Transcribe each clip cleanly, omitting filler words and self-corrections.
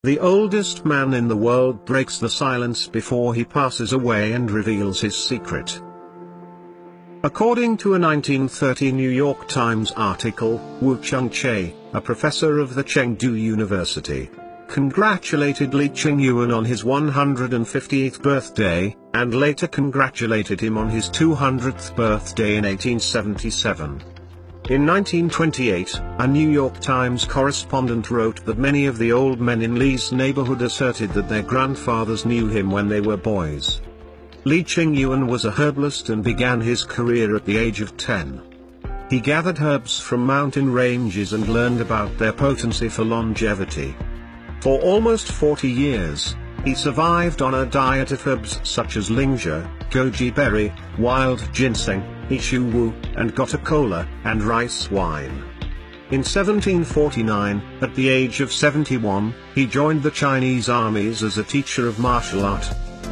The oldest man in the world breaks the silence before he passes away and reveals his secret. According to a 1930 New York Times article, Wu Chengche, a professor of the Chengdu University, congratulated Li Qingyuan on his 158th birthday, and later congratulated him on his 200th birthday in 1877. In 1928, a New York Times correspondent wrote that many of the old men in Li's neighborhood asserted that their grandfathers knew him when they were boys. Li Qingyuan was a herbalist and began his career at the age of 10. He gathered herbs from mountain ranges and learned about their potency for longevity. For almost 40 years, he survived on a diet of herbs such as lingzhi, goji berry, wild ginseng, ishu wu, and gotu kola, and rice wine. In 1749, at the age of 71, he joined the Chinese armies as a teacher of martial art.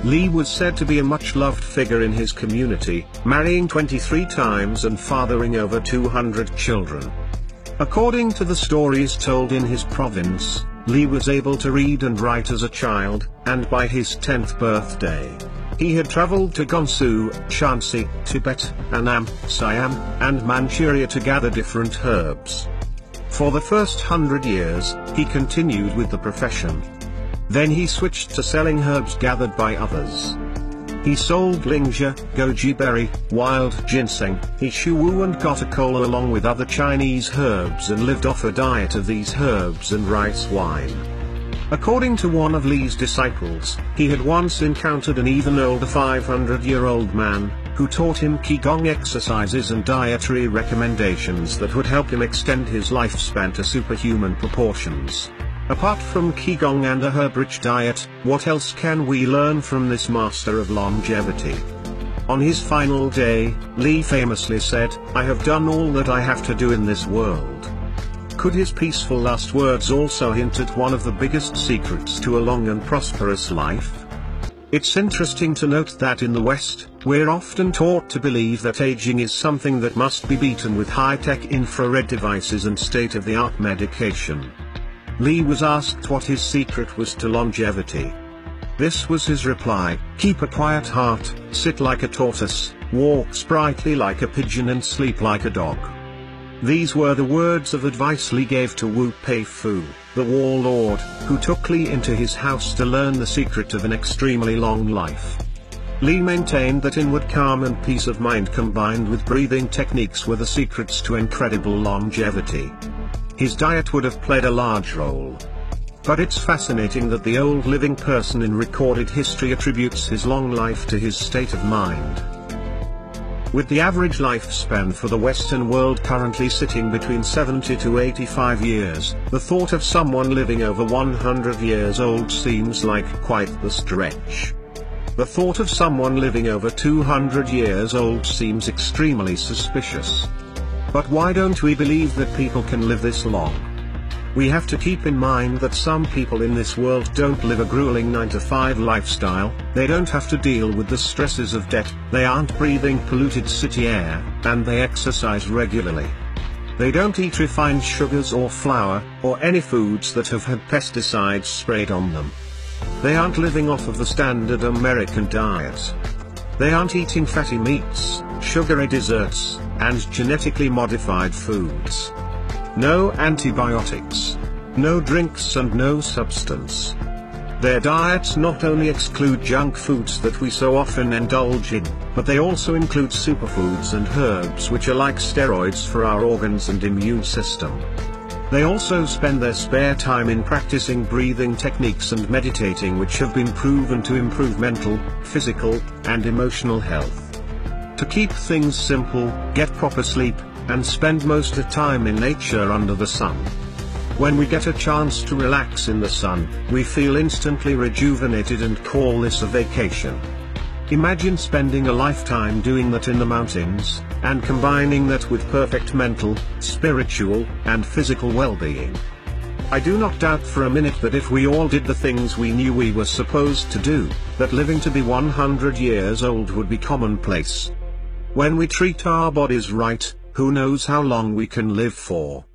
Li was said to be a much-loved figure in his community, marrying 23 times and fathering over 200 children. According to the stories told in his province, Li was able to read and write as a child, and by his 10th birthday, he had traveled to Gansu, Shanxi, Tibet, Annam, Siam, and Manchuria to gather different herbs. For the first 100 years, he continued with the profession. Then he switched to selling herbs gathered by others. He sold lingzhi, goji berry, wild ginseng, ishu wu and gotu kola along with other Chinese herbs and lived off a diet of these herbs and rice wine. According to one of Li's disciples, he had once encountered an even older 500-year-old man, who taught him Qigong exercises and dietary recommendations that would help him extend his lifespan to superhuman proportions. Apart from Qigong and a herb-rich diet, what else can we learn from this master of longevity? On his final day, Li famously said, "I have done all that I have to do in this world." Could his peaceful last words also hint at one of the biggest secrets to a long and prosperous life? It's interesting to note that in the West, we're often taught to believe that aging is something that must be beaten with high-tech infrared devices and state-of-the-art medication. Li was asked what his secret was to longevity. This was his reply: "Keep a quiet heart, sit like a tortoise, walk sprightly like a pigeon and sleep like a dog." These were the words of advice Li gave to Wu Peifu, the warlord, who took Li into his house to learn the secret of an extremely long life. Li maintained that inward calm and peace of mind combined with breathing techniques were the secrets to incredible longevity. His diet would have played a large role. But it's fascinating that the old living person in recorded history attributes his long life to his state of mind. With the average lifespan for the Western world currently sitting between 70 to 85 years, the thought of someone living over 100 years old seems like quite the stretch. The thought of someone living over 200 years old seems extremely suspicious. But why don't we believe that people can live this long? We have to keep in mind that some people in this world don't live a grueling 9-to-5 lifestyle, they don't have to deal with the stresses of debt, they aren't breathing polluted city air, and they exercise regularly. They don't eat refined sugars or flour, or any foods that have had pesticides sprayed on them. They aren't living off of the standard American diet. They aren't eating fatty meats, sugary desserts, and genetically modified foods. No antibiotics. No drinks and no substance. Their diets not only exclude junk foods that we so often indulge in, but they also include superfoods and herbs which are like steroids for our organs and immune system. They also spend their spare time in practicing breathing techniques and meditating which have been proven to improve mental, physical, and emotional health. To keep things simple, get proper sleep, and spend most of the time in nature under the sun. When we get a chance to relax in the sun, we feel instantly rejuvenated and call this a vacation. Imagine spending a lifetime doing that in the mountains, and combining that with perfect mental, spiritual, and physical well-being. I do not doubt for a minute that if we all did the things we knew we were supposed to do, that living to be 100 years old would be commonplace. When we treat our bodies right, who knows how long we can live for.